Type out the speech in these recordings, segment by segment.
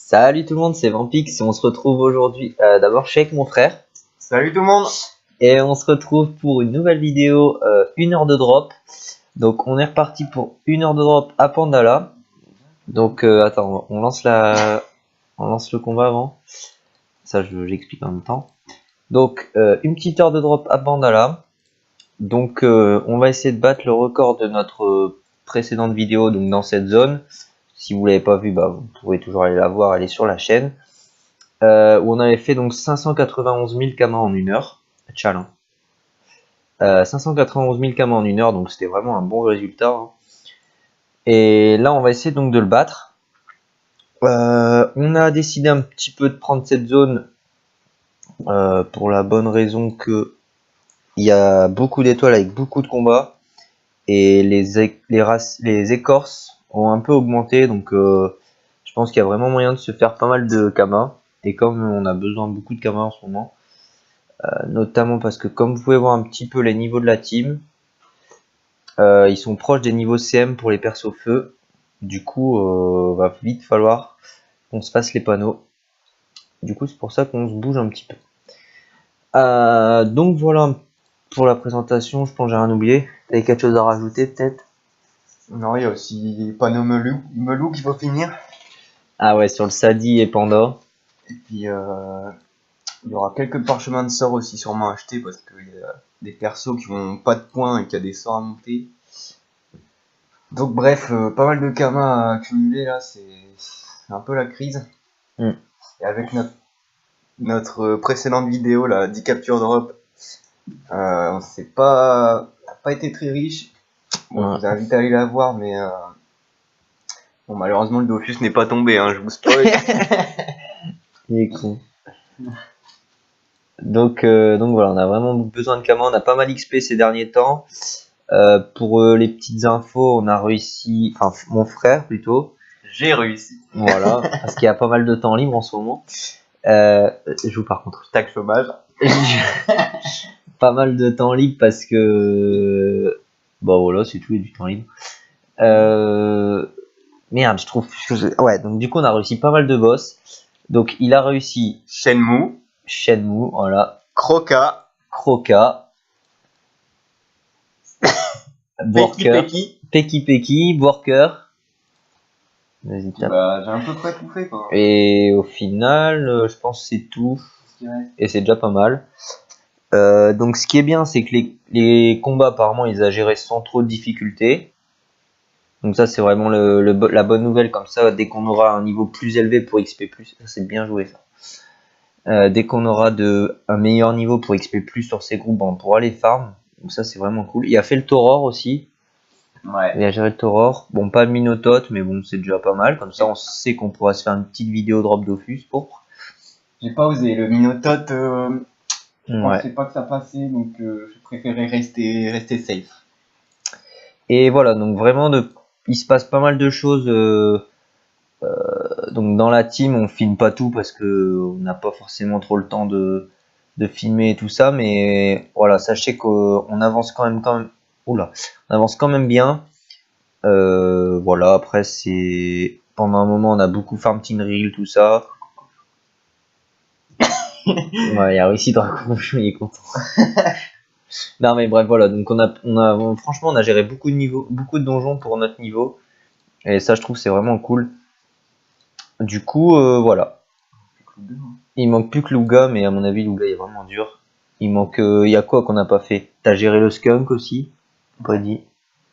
Salut tout le monde, c'est Vampix et on se retrouve aujourd'hui d'abord chez avec mon frère. Salut tout le monde. Et on se retrouve pour une nouvelle vidéo, 1 heure de drop. Donc on est reparti pour 1 heure de drop à Pandala. Donc attends, on lance le combat avant. Ça j'explique en même temps. Donc une petite heure de drop à Pandala. Donc on va essayer de battre le record de notre précédente vidéo donc dans cette zone. Si vous l'avez pas vu, bah, vous pouvez toujours aller la voir, elle est sur la chaîne. Où on avait fait donc 591 000 kamas en 1 heure. Tchal. 591 000 kamas en 1 heure, donc c'était vraiment un bon résultat. Hein. Et là, on va essayer donc de le battre. On a décidé un petit peu de prendre cette zone pour la bonne raison que il y a beaucoup d'étoiles avec beaucoup de combats. Et les écorces ont un peu augmenté, donc je pense qu'il y a vraiment moyen de se faire pas mal de kamas. Et comme on a besoin de beaucoup de kamas en ce moment, notamment parce que comme vous pouvez voir un petit peu les niveaux de la team, ils sont proches des niveaux CM pour les persos feu. Du coup, va vite falloir qu'on se fasse les panneaux. Du coup, c'est pour ça qu'on se bouge un petit peu. Donc voilà pour la présentation. Je pense que j'ai rien oublié. T'avais quelque chose à rajouter peut-être? Non, il y a aussi panneau Melou qu'il faut finir. Ah ouais, sur le Sadi et Panda. Et puis il y aura quelques parchemins de sorts aussi sûrement achetés parce qu'il y a des persos qui ont pas de points et qui a des sorts à monter. Donc bref, pas mal de kamas à accumuler là, c'est un peu la crise. Mm. Et avec notre précédente vidéo, là, 10 captures drop, on s'est pas été très riche. Bon, Ouais. je vous invite à aller la voir, mais bon, malheureusement le Dofus n'est pas tombé, hein, je vous spoil. Il est con. Donc voilà, on a vraiment besoin de kamas. On a pas mal XP ces derniers temps. Pour les petites infos, on a réussi, enfin mon frère plutôt. J'ai réussi. Voilà, parce qu'il y a pas mal de temps libre en ce moment. Je joue par contre. Tac chômage. Pas mal de temps libre parce que bon voilà, c'est tout, il y a du temps libre. Merde, je trouve que ouais, donc du coup on a réussi pas mal de boss. Donc il a réussi Shenmue, voilà, Croca, Croca, Worker, Peki, Worker. Vas-y, tape. Bah, j'ai à peu près tout fait quoi. Et au final, je pense que c'est tout. Et c'est déjà pas mal. Donc ce qui est bien, c'est que les combats apparemment ils a géré sans trop de difficultés. Donc ça c'est vraiment la bonne nouvelle, comme ça dès qu'on aura un niveau plus élevé pour XP+, ça c'est bien joué ça. Dès qu'on aura un meilleur niveau pour XP+, sur ces groupes, on pourra les farm. Donc ça c'est vraiment cool. Il a fait le Tauror aussi. Ouais. Il a géré le Tauror. Bon, pas le Minotaure, mais bon, c'est déjà pas mal. Comme ça on sait qu'on pourra se faire une petite vidéo drop Dofus pour. J'ai pas osé, le Minotaute, je Ouais. pensais pas que ça passait, donc je préférais rester safe. Et voilà, donc vraiment, il se passe pas mal de choses. Donc dans la team, on filme pas tout parce que on n'a pas forcément trop le temps de filmer et tout ça. Mais voilà, sachez qu'on avance quand même. Oula, on avance quand même bien. Voilà, après c'est pendant un moment, on a beaucoup farm Team Reel, tout ça. Ouais, il a réussi Dragon, il est content. Non mais bref, voilà, donc franchement on a géré beaucoup de niveaux, beaucoup de donjons pour notre niveau, et ça je trouve c'est vraiment cool. Du coup voilà, il manque plus que Luga, mais à mon avis Luga est vraiment dur. Il y a quoi qu'on n'a pas fait? T'as géré le Skunk aussi, pas dit.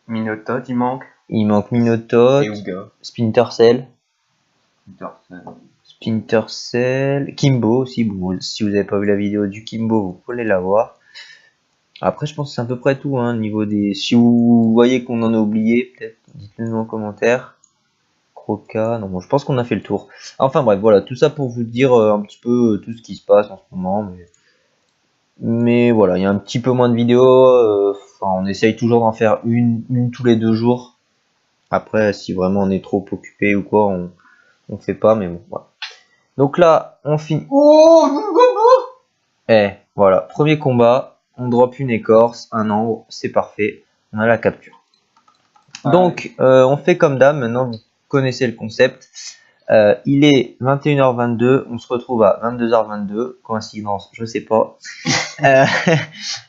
Minotaute, il manque. Il manque Minotaure, Et Ouga. Splinter Cell, Kimbo aussi. Bon, si vous n'avez pas vu la vidéo du Kimbo, vous pouvez la voir. Après, je pense que c'est à peu près tout, hein, niveau des. Si vous voyez qu'on en a oublié, peut-être dites-le nous en commentaire. Croca, non, bon, je pense qu'on a fait le tour. Enfin bref, voilà, tout ça pour vous dire un petit peu tout ce qui se passe en ce moment. Mais voilà, il y a un petit peu moins de vidéos. On essaye toujours d'en faire une tous les 2 jours. Après, si vraiment on est trop occupé ou quoi, on fait pas, mais bon, voilà. Donc là, on finit. Voilà, premier combat, on drop une écorce, un ambre, c'est parfait, on a la capture. Donc, on fait comme d'hab, maintenant vous connaissez le concept. Il est 21h22, on se retrouve à 22h22, coïncidence, je sais pas. Euh,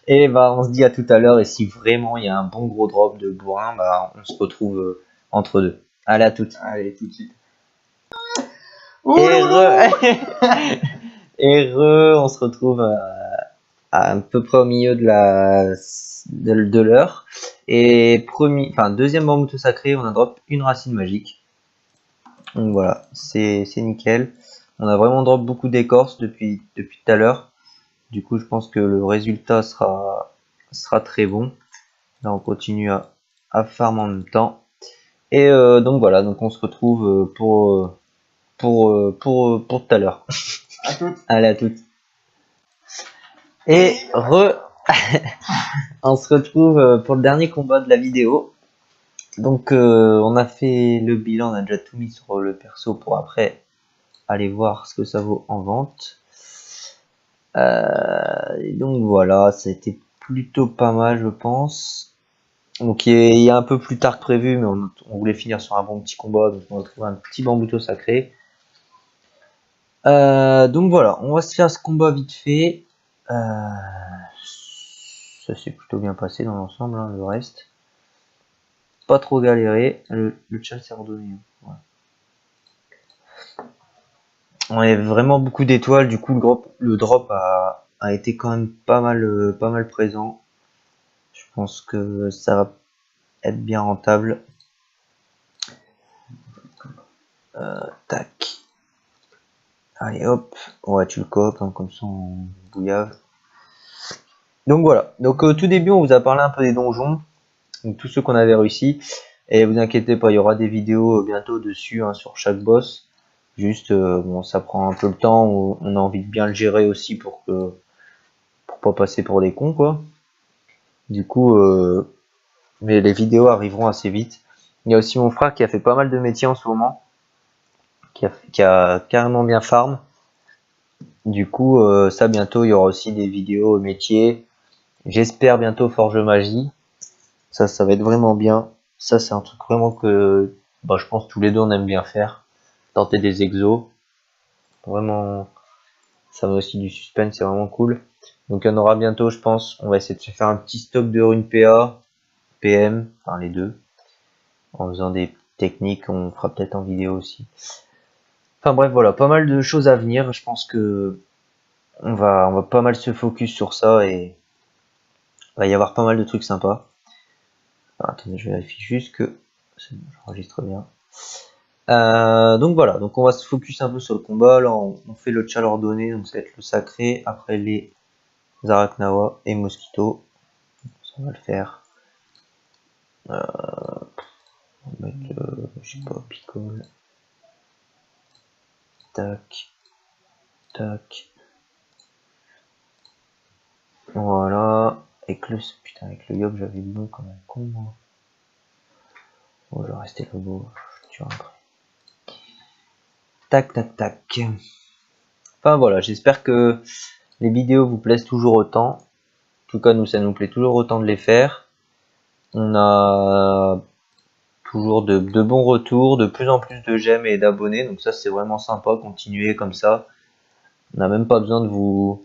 et bah on se dit à tout à l'heure, et si vraiment il y a un bon gros drop de bourrin, bah on se retrouve entre deux. Allez à toutes. Allez, tout de suite. Et on se retrouve à peu près au milieu de l'heure. Et deuxième bambouto sacré, on a drop une racine magique. Donc voilà, c'est nickel. On a vraiment drop beaucoup d'écorce depuis tout à l'heure. Du coup, je pense que le résultat sera très bon. Là, on continue à farm en même temps. Et donc voilà, donc on se retrouve pour tout à l'heure. À toutes. Allez, à toutes. Et on se retrouve pour le dernier combat de la vidéo. Donc on a fait le bilan, on a déjà tout mis sur le perso pour après aller voir ce que ça vaut en vente. Et donc voilà, ça a été plutôt pas mal je pense. Donc il y a un peu plus tard que prévu, mais on voulait finir sur un bon petit combat, donc on va trouver un petit bambouto sacré. Donc voilà, on va se faire ce combat vite fait. Ça s'est plutôt bien passé dans l'ensemble, hein, le reste. Pas trop galéré, le chat s'est redonné. Hein. Ouais. On avait vraiment beaucoup d'étoiles, du coup le drop a été quand même pas mal présent. Je pense que ça va être bien rentable. Tac. Allez hop, ouais tu le copes, hein, comme ça on bouillave. Donc voilà, donc au tout début on vous a parlé un peu des donjons, donc tous ceux qu'on avait réussi. Et vous inquiétez pas, il y aura des vidéos bientôt dessus hein, sur chaque boss. Juste, bon, ça prend un peu le temps, on a envie de bien le gérer aussi pour pas passer pour des cons quoi. Du coup, mais les vidéos arriveront assez vite. Il y a aussi mon frère qui a fait pas mal de métiers en ce moment, qui a carrément bien farm. Du coup, ça bientôt il y aura aussi des vidéos métiers. J'espère bientôt Forge Magie. Ça va être vraiment bien. Ça c'est un truc vraiment que bah, je pense tous les deux on aime bien faire. Tenter des exos. Vraiment, ça met aussi du suspense, c'est vraiment cool. Donc il y en aura bientôt je pense. On va essayer de se faire un petit stock de runes PA, PM, enfin les deux. En faisant des techniques, on fera peut-être en vidéo aussi. Enfin bref voilà, pas mal de choses à venir. Je pense que on va pas mal se focus sur ça et il va y avoir pas mal de trucs sympas. Alors, attendez, je vérifie juste que j'enregistre bien. Donc voilà, donc on va se focus un peu sur le combat. Là, on fait le chal ordonné, donc ça va être le sacré. Après les Zaraknawa et Mosquito. Ça va le faire. On va mettre, je sais pas, picole. Tac, tac. Voilà. Putain, avec le yob, j'avais le nom comme un con, moi. Bon, je vais rester le beau. Tu vois après. Tac, tac, tac. Enfin voilà, j'espère que les vidéos vous plaisent toujours autant. En tout cas, nous, ça nous plaît toujours autant de les faire. On a toujours de bons retours, de plus en plus de j'aime et d'abonnés. Donc ça, c'est vraiment sympa. Continuez comme ça. On n'a même pas besoin de vous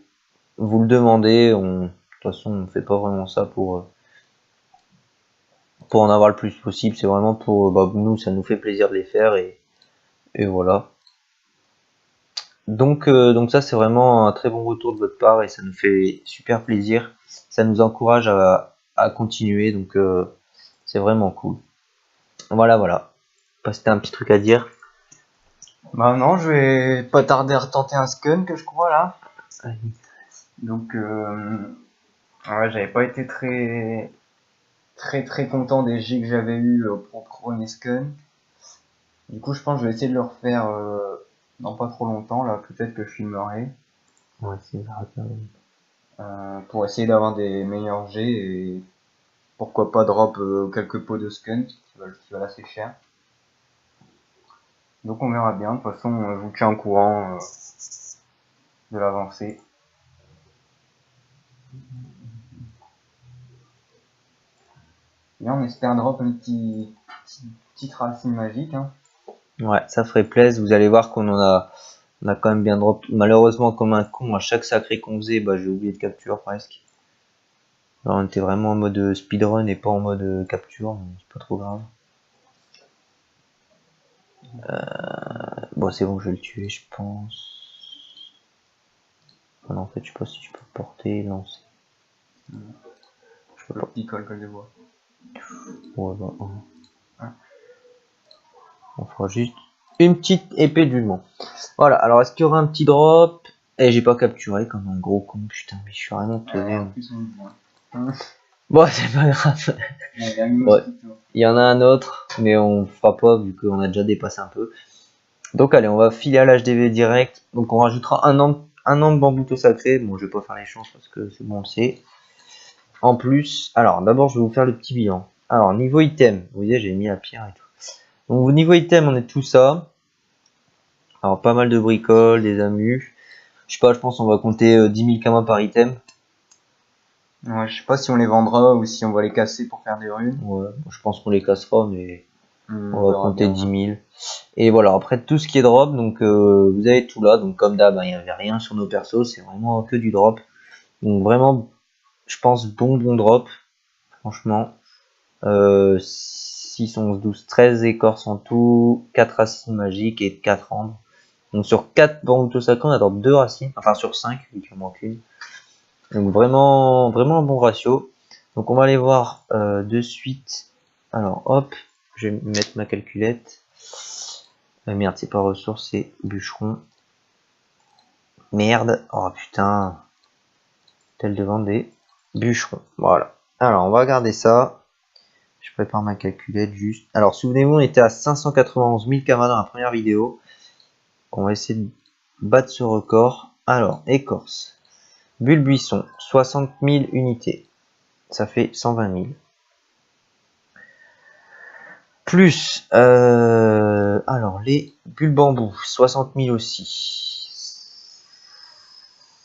le demander. De toute façon, on ne fait pas vraiment ça pour en avoir le plus possible. C'est vraiment pour nous, ça nous fait plaisir de les faire et voilà. Donc ça, c'est vraiment un très bon retour de votre part et ça nous fait super plaisir. Ça nous encourage à continuer. Donc c'est vraiment cool. Voilà, voilà. Pas si t'as un petit truc à dire. Bah non, je vais pas tarder à retenter un skunk, je crois, là. Donc, ouais, j'avais pas été très content des G que j'avais eu pour premier skunk. Du coup, je pense que je vais essayer de le refaire dans pas trop longtemps, là. Peut-être que je filmerai. Ouais, c'est Pour essayer d'avoir des meilleurs G et pourquoi pas drop quelques pots de skunk qui valent assez cher. Donc on verra bien, de toute façon je vous tiens au courant de l'avancée. Là on espère drop une petite racine magique. Hein. Ouais, ça ferait plaisir. Vous allez voir on a quand même bien drop. Malheureusement, comme un con, à chaque sacré qu'on faisait, bah, j'ai oublié de capture presque. Alors, on était vraiment en mode speedrun et pas en mode capture, mais c'est pas trop grave. Bon, c'est bon, je vais le tuer, je pense. Ah non, en fait, je sais pas si je peux porter, lancer. Je peux pas. Petit col de bois. Ouais, bah, on fera juste une petite épée du monde. Voilà, alors est-ce qu'il y aura un petit drop? Eh, j'ai pas capturé comme un gros con, putain, mais je suis vraiment teubé. Bon, c'est pas grave. Ouais. Il y en a un autre, mais on fera pas vu qu'on a déjà dépassé un peu. Donc allez, on va filer à l'HDV direct. Donc on rajoutera un an de bambouto sacré. Bon, je vais pas faire les chances parce que c'est bon, on le sait. En plus, alors d'abord je vais vous faire le petit bilan. Alors niveau item, vous voyez j'ai mis la pierre et tout. Donc au niveau item on est tout ça. Alors pas mal de bricoles, des amus. Je sais pas, je pense on va compter 10 000 kamas par item. Ouais, je sais pas si on les vendra ou si on va les casser pour faire des runes. Ouais, je pense qu'on les cassera mais on va compter bien. 10 000. Et voilà, après tout ce qui est drop, donc vous avez tout là. Donc comme d'hab, il n'y avait rien sur nos persos, c'est vraiment que du drop. Donc vraiment, je pense bon drop, franchement. 6, 11, 12, 13 écorces en tout, 4 racines magiques et 4 ambres. Donc sur 4 bandes sacrés, on a 2 racines, enfin sur 5, vu qu'il en manque une. Donc vraiment un bon ratio. Donc on va aller voir de suite. Alors hop, je vais mettre ma calculette. Merde, c'est pas ressources, c'est bûcheron. Merde, oh putain. Tel de vendre des bûcherons. Voilà. Alors on va regarder ça. Je prépare ma calculette juste. Alors souvenez-vous, on était à 591 000 kamas dans la première vidéo. On va essayer de battre ce record. Alors, écorce. Bulle buisson, 60 000 unités. Ça fait 120 000. Plus, alors les bulles bambou, 60 000 aussi.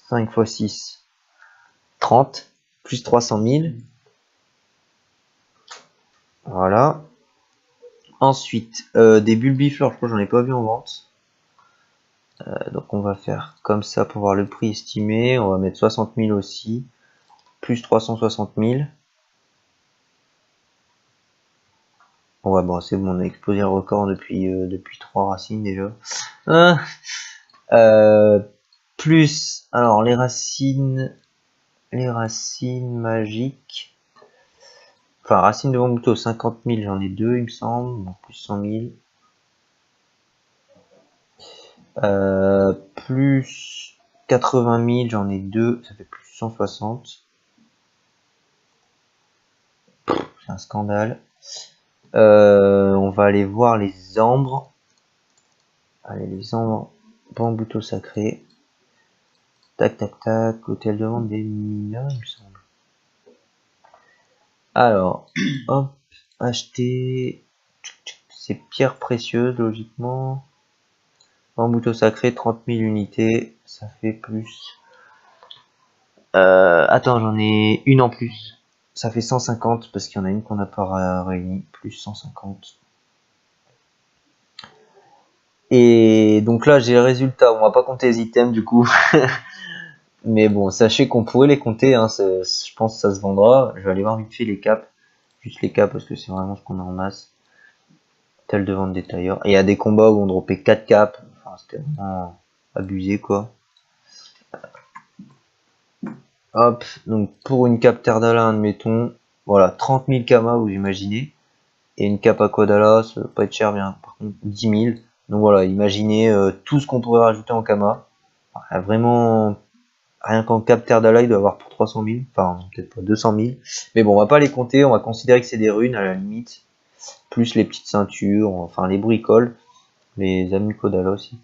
5 x 6, 30. Plus 300 000. Voilà. Ensuite, des bulles bifleurs, je crois que j'en ai pas vu en vente. Donc on va faire comme ça pour voir le prix estimé. On va mettre 60 000 aussi. Plus 360 000. Ouais, bon, c'est bon, on a explosé le record depuis 3 racines déjà. Plus, alors les racines magiques. Enfin, racines de bambouto, 50 000, j'en ai 2, il me semble. Donc, plus 100 000. Plus 80 000, j'en ai 2, ça fait plus 160. C'est un scandale. On va aller voir les ambres. Allez, les ambres bambouto sacré. Tac, tac, tac. Hôtel de vente des mineurs, il me semble. Alors, hop, acheter. C'est pierres précieuses, logiquement. Bambouto sacré, 30 000 unités. Ça fait plus. Attends, j'en ai une en plus. Ça fait 150 parce qu'il y en a une qu'on n'a pas réunie. Plus 150. Et donc là, j'ai le résultat. On va pas compter les items du coup. Mais bon, sachez qu'on pourrait les compter. Hein. Je pense que ça se vendra. Je vais aller voir vite fait les caps. Juste les caps parce que c'est vraiment ce qu'on a en masse. Tel de vente détailleur. Et il y a des combats où on dropait 4 caps. Enfin, c'était vraiment abusé quoi. Hop, donc pour une cap Terdala, admettons, voilà, 30 000 kamas, vous imaginez. Et une cap Aquadala, ça va pas être cher, bien, par contre, 10 000. Donc voilà, imaginez tout ce qu'on pourrait rajouter en kama. Enfin, vraiment, rien qu'en cap Terdala, il doit y avoir pour 300 000. Enfin, peut-être pas 200 000. Mais bon, on va pas les compter, on va considérer que c'est des runes à la limite. Plus les petites ceintures, enfin les bricoles, les Amukodala aussi.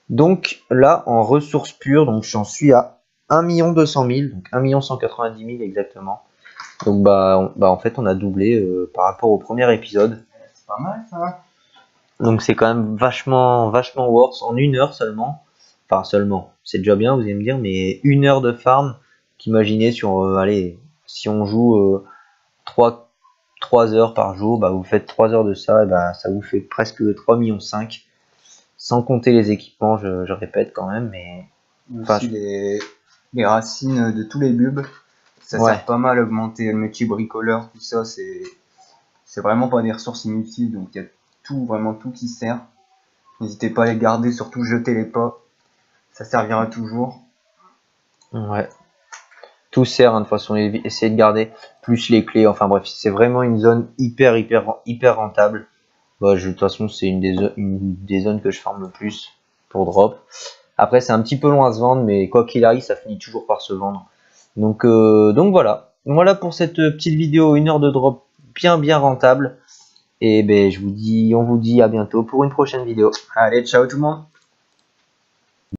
Donc là, en ressources pures, donc j'en suis à 1 200 000, donc 1 190 000 exactement. Donc bah en fait on a doublé par rapport au premier épisode. C'est pas mal ça. Donc c'est quand même vachement worth en 1 heure seulement. Enfin seulement, c'est déjà bien vous allez me dire, mais 1 heure de farm, qu'imaginez sur allez, si on joue 3 3 heures par jour, bah, vous faites 3 heures de ça, et bah, ça vous fait presque 3,5 millions, sans compter les équipements, je répète quand même, mais enfin, Aussi les racines de tous les bulbes, ça ouais, sert pas mal à augmenter le métier bricoleur, tout ça, c'est vraiment pas des ressources inutiles, donc il y a tout, vraiment tout qui sert. N'hésitez pas à les garder, surtout jetez-les pas, ça servira toujours. ouais, tout sert, hein, de toute façon, essayez de garder, plus les clés, enfin bref, c'est vraiment une zone hyper rentable. Bah, de toute façon, c'est une des zones que je farme le plus pour drop. Après, c'est un petit peu long à se vendre, mais quoi qu'il arrive, ça finit toujours par se vendre. Donc voilà. Voilà pour cette petite vidéo, 1 heure de drop bien rentable. Et ben, on vous dit à bientôt pour une prochaine vidéo. Allez, ciao tout le monde!